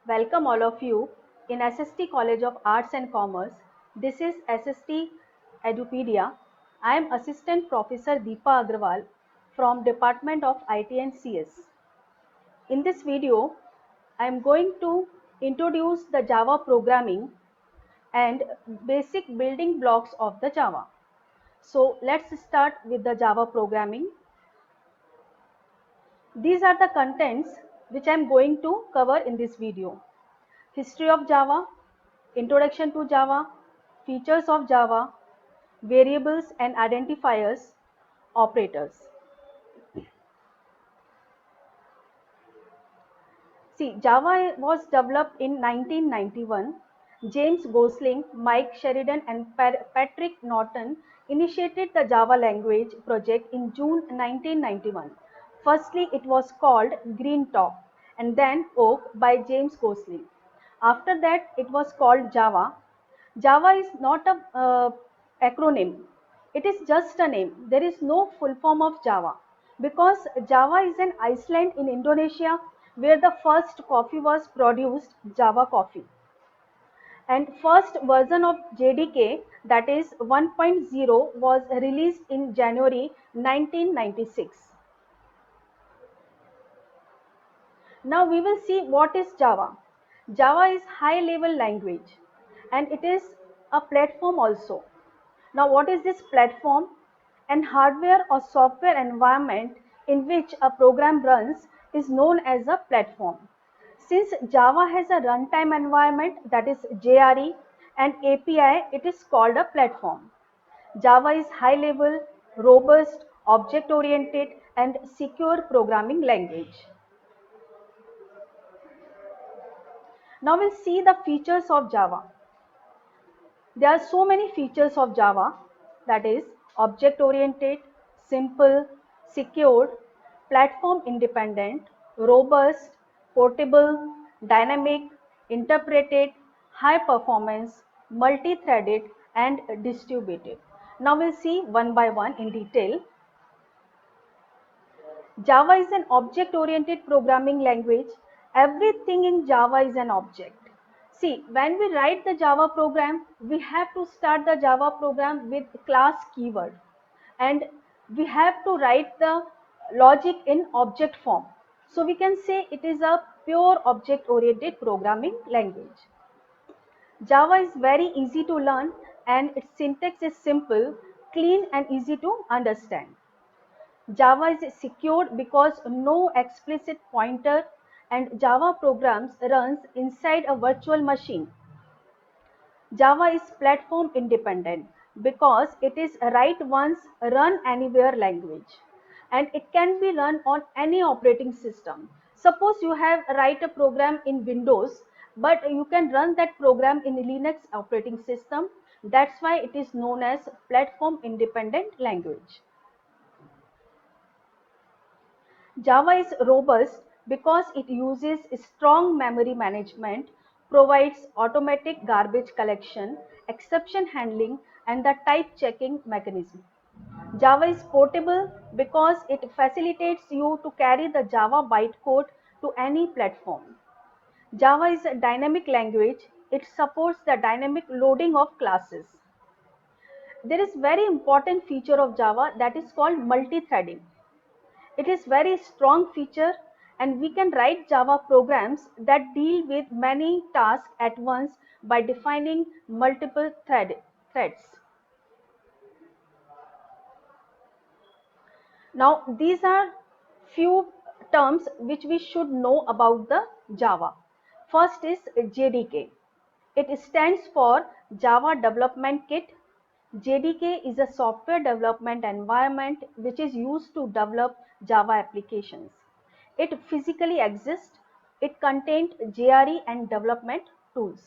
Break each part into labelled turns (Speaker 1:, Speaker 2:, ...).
Speaker 1: Welcome all of you in SST College of Arts and Commerce. This is SST Edupedia. I am Assistant Professor Deepa Agrawal from Department of IT and CS. In this video, I am going to introduce the Java programming and basic building blocks of the Java. So let's start with the Java programming. These are the contents which I am going to cover in this video. History of Java, Introduction to Java, Features of Java, Variables and Identifiers, Operators. See, Java was developed in 1991. James Gosling, Mike Sheridan and Patrick Norton initiated the Java language project in June 1991. Firstly, it was called Green Top and then Oak by James Gosling. After that, it was called Java. Java is not a acronym. It is just a name. There is no full form of Java because Java is an island in Indonesia where the first coffee was produced, Java coffee. And first version of JDK, that is 1.0, was released in January 1996. Now we will see what is Java. Java is high level language and it is a platform also. Now what is this platform? An hardware or software environment in which a program runs is known as a platform. Since Java has a runtime environment, that is JRE, and API, it is called a platform. Java is high level, robust, object oriented and secure programming language. Now we'll see the features of Java. There are so many features of Java, that is object oriented, simple, secured, platform independent, robust, portable, dynamic, interpreted, high performance, multi-threaded and distributed. Now we'll see one by one in detail. Java is an object-oriented programming language. Everything in Java is an object. See, when we write the Java program, we have to start the Java program with class keyword. And we have to write the logic in object form. So we can say it is a pure object-oriented programming language. Java is very easy to learn and its syntax is simple, clean and easy to understand. Java is secured because no explicit pointer and Java programs runs inside a virtual machine. Java is platform independent because it is write once, run anywhere language and it can be run on any operating system. Suppose you have write a program in Windows but you can run that program in Linux operating system. That's why it is known as platform independent language. Java is robust because it uses strong memory management, provides automatic garbage collection, exception handling, and the type checking mechanism. Java is portable because it facilitates you to carry the Java bytecode to any platform. Java is a dynamic language. It supports the dynamic loading of classes. There is very important feature of Java that is called multi-threading. It is very strong feature and we can write Java programs that deal with many tasks at once by defining multiple threads. Now these are few terms which we should know about the Java. First is JDK. It stands for Java Development Kit. JDK is a software development environment which is used to develop Java applications. It physically exists. It contains JRE and development tools.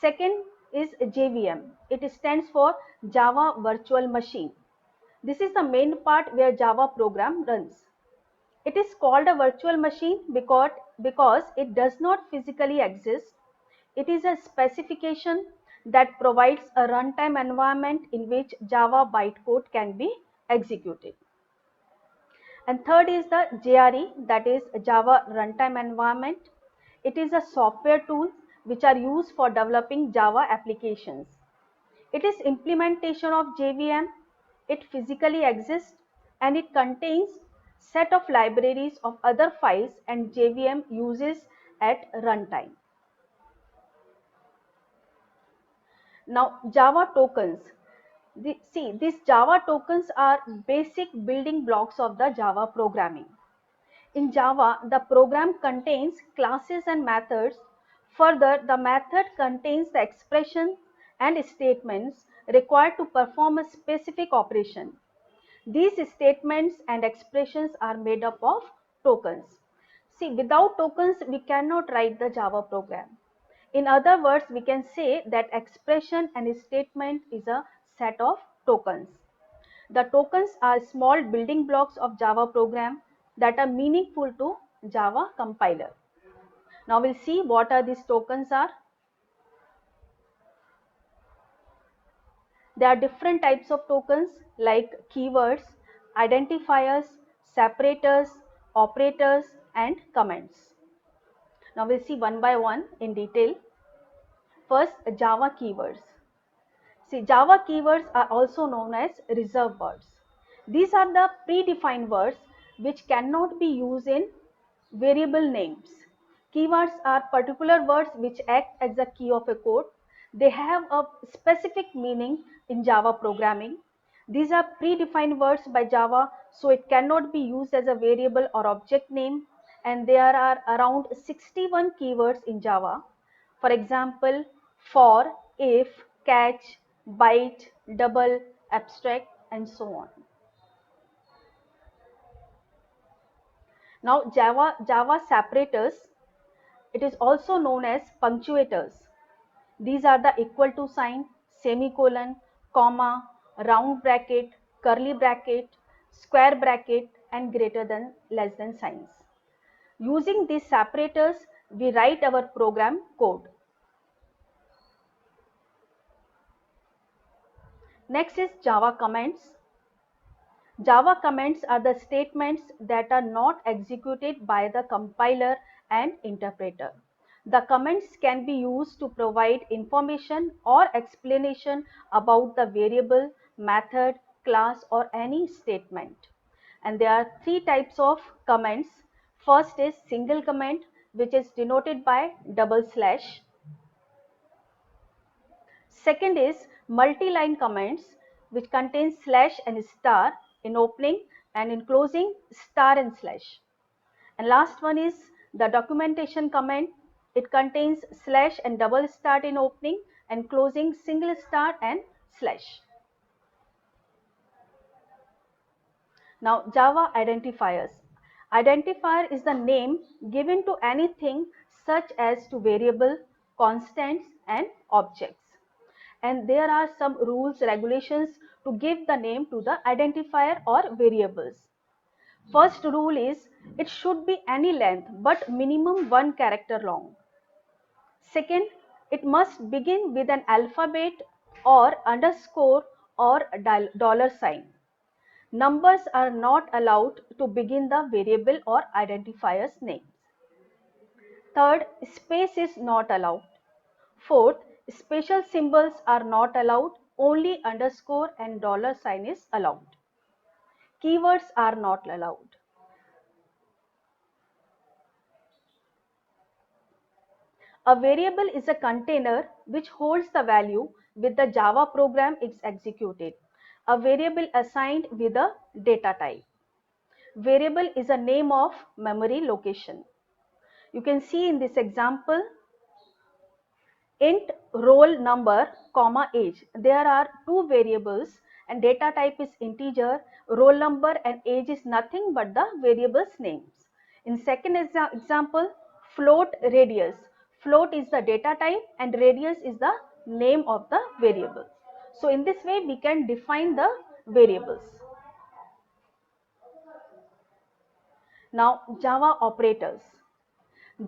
Speaker 1: Second is JVM. It stands for Java Virtual Machine. This is the main part where Java program runs. It is called a virtual machine because it does not physically exist. It is a specification that provides a runtime environment in which Java bytecode can be executed. And third is the JRE, that is Java Runtime Environment. It is a software tool which are used for developing Java applications. It is implementation of JVM. It physically exists and it contains set of libraries of other files and JVM uses at runtime. Now Java tokens. These Java tokens are basic building blocks of the Java programming. In Java, the program contains classes and methods. Further, the method contains the expressions and statements required to perform a specific operation. These statements and expressions are made up of tokens. See, without tokens, we cannot write the Java program. In other words, we can say that expression and statement is a set of tokens. The tokens are small building blocks of Java program that are meaningful to Java compiler. Now we'll see what are these tokens are. There are different types of tokens like keywords, identifiers, separators, operators, and comments. Now we'll see one by one in detail. First, Java keywords. See, Java keywords are also known as reserved words. These are the predefined words which cannot be used in variable names. Keywords are particular words which act as the key of a code. They have a specific meaning in Java programming. These are predefined words by Java, so it cannot be used as a variable or object name. And there are around 61 keywords in Java. For example, for, if, catch, byte, double, abstract, and so on. Now Java separators, it is also known as punctuators. These are the equal to sign, semicolon, comma, round bracket, curly bracket, square bracket, and greater than less than signs. Using these separators, we write our program code. Next is Java comments. Java comments are the statements that are not executed by the compiler and interpreter. The comments can be used to provide information or explanation about the variable, method, class, or any statement. And there are three types of comments. First is single comment, which is denoted by double slash. Second is multi-line comments, which contains slash and star in opening and in closing star and slash. And last one is the documentation comment. It contains slash and double star in opening and closing single star and slash. Now Java identifiers. Identifier is the name given to anything such as to variable, constants, and objects. And there are some rules, regulations to give the name to the identifier or variables. First rule is it should be any length but minimum 1 character long. Second, it must begin with an alphabet or underscore or dollar sign. Numbers are not allowed to begin the variable or identifier's names. Third, space is not allowed. Fourth, special symbols are not allowed, only underscore and dollar sign is allowed. Keywords are not allowed. A variable is a container which holds the value with the Java program is executed. A variable assigned with a data type. Variable is a name of memory location. You can see in this example, int roll number comma age. There are two variables and data type is integer. Roll number and age is nothing but the variable's names. In second example, float radius. Float is the data type and radius is the name of the variable. So in this way we can define the variables. Now Java operators.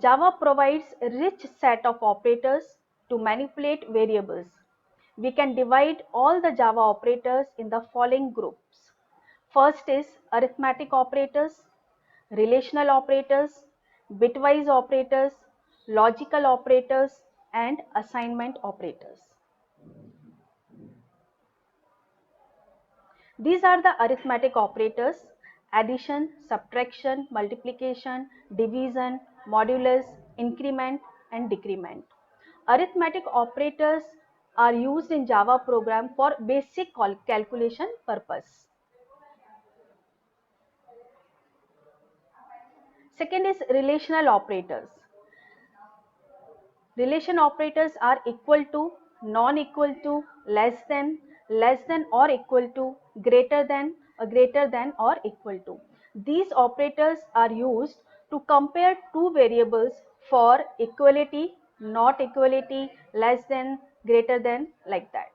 Speaker 1: Java provides a rich set of operators to manipulate variables. We can divide all the Java operators in the following groups. First is arithmetic operators, relational operators, bitwise operators, logical operators, and assignment operators. These are the arithmetic operators: addition, subtraction, multiplication, division, modulus, increment, and decrement. Arithmetic operators are used in Java program for basic calculation purpose. Second is relational operators. Relation operators are equal to, non-equal to, less than or equal to, greater than or equal to. These operators are used to compare two variables for equality, not equality, less than, greater than, like that.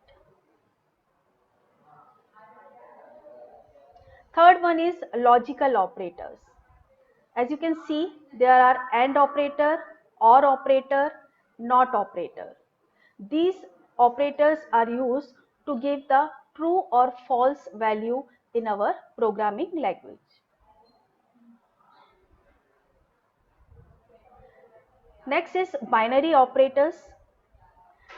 Speaker 1: Third one is logical operators. As you can see, there are AND operator, OR operator, NOT operator. These operators are used to give the true or false value in our programming language. Next is binary operators.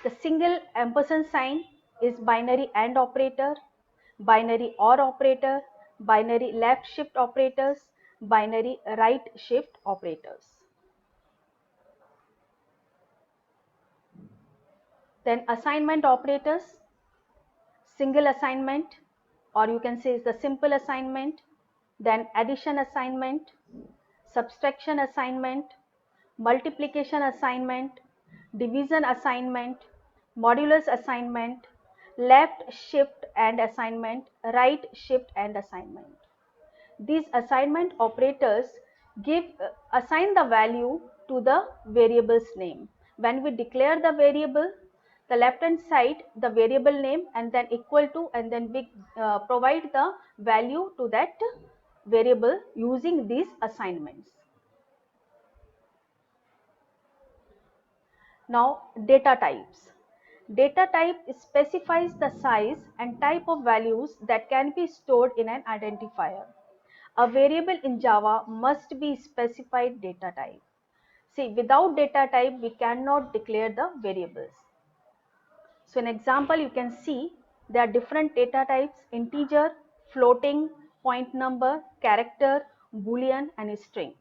Speaker 1: The single ampersand sign is binary AND operator, binary OR operator, binary left shift operators, binary right shift operators. Then assignment operators, single assignment, or you can say is the simple assignment, then addition assignment, subtraction assignment, multiplication assignment, division assignment, modulus assignment, left shift and assignment, right shift and assignment. These assignment operators assign the value to the variable's name. When we declare the variable, the left hand side the variable name and then equal to, and then we provide the value to that variable using these assignments. Now data types. Data type specifies the size and type of values that can be stored in an identifier. A variable in Java must be specified data type. See, without data type, we cannot declare the variables. So, an example you can see there are different data types: integer, floating, point number, character, boolean, and string.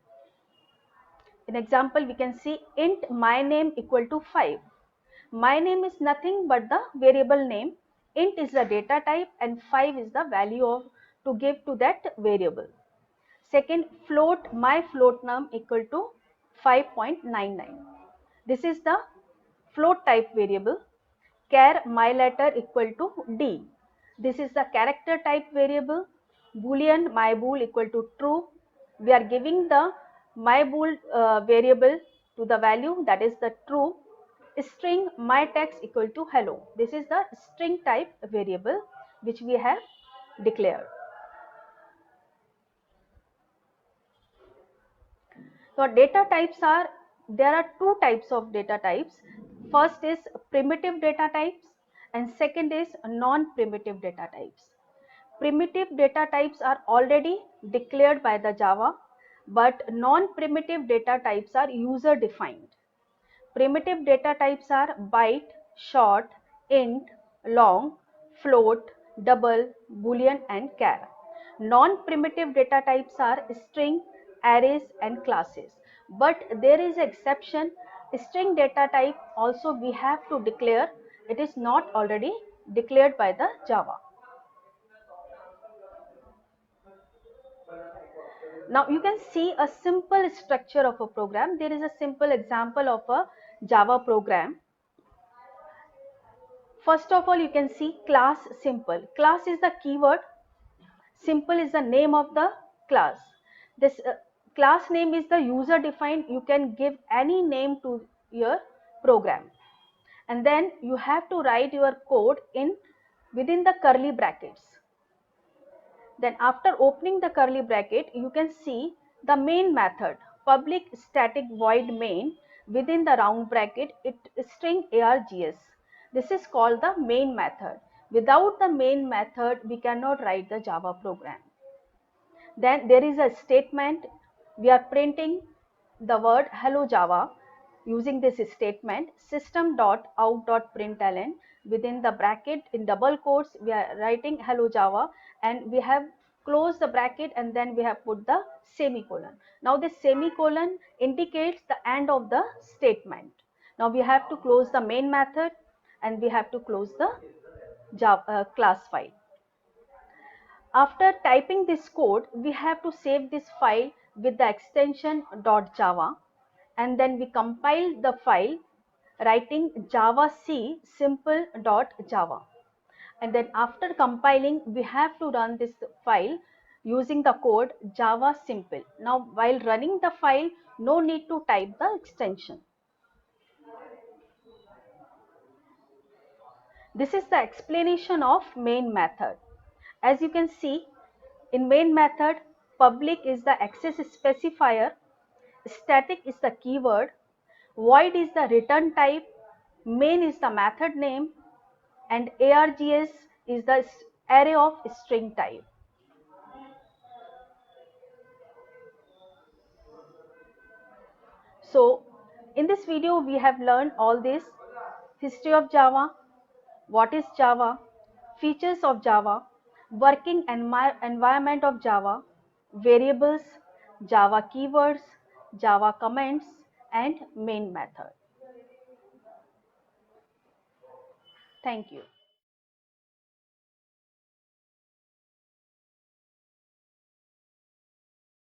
Speaker 1: In example, we can see int my name equal to 5. My name is nothing but the variable name. Int is the data type and 5 is the value of to give to that variable. Second, float my float num equal to 5.99. This is the float type variable. Char my letter equal to D. This is the character type variable. Boolean my bool equal to true. We are giving the my bool variable to the value that is the true. String my text equal to hello. This is the string type variable which we have declared. So data types are, there are two types of data types. First is primitive data types and second is non-primitive data types. Primitive data types are already declared by the Java, but non-primitive data types are user defined. Primitive data types are byte, short, int, long, float, double, boolean and char. Non-primitive data types are string, arrays and classes. But there is an exception. String data type also we have to declare. It is not already declared by the Java. Now you can see a simple structure of a program. There is a simple example of a Java program. First of all, you can see class simple. Class is the keyword. Simple is the name of the class. This class name is the user defined. You can give any name to your program. And then you have to write your code in within the curly brackets. Then after opening the curly bracket, you can see the main method, public static void main. Within the round bracket, it string args. This is called the main method. Without the main method, we cannot write the Java program. Then there is a statement. We are printing the word hello Java. using this statement system.out.println, within the bracket in double quotes we are writing hello Java, and we have closed the bracket and then we have put the semicolon. Now this semicolon indicates the end of the statement. Now we have to close the main method and we have to close the Java class file. After typing this code, we have to save this file with the extension .java, and then we compile the file writing javac simple.java, and then after compiling we have to run this file using the code java simple. Now while running the file, no need to type the extension. This is the explanation of main method. As you can see, in main method, public is the access specifier, static is the keyword, void is the return type, main is the method name, and args is the array of string type. So in this video we have learned all this: history of Java, what is Java, features of Java, working environment of Java, variables, Java keywords, Java comments, and main method. Thank you.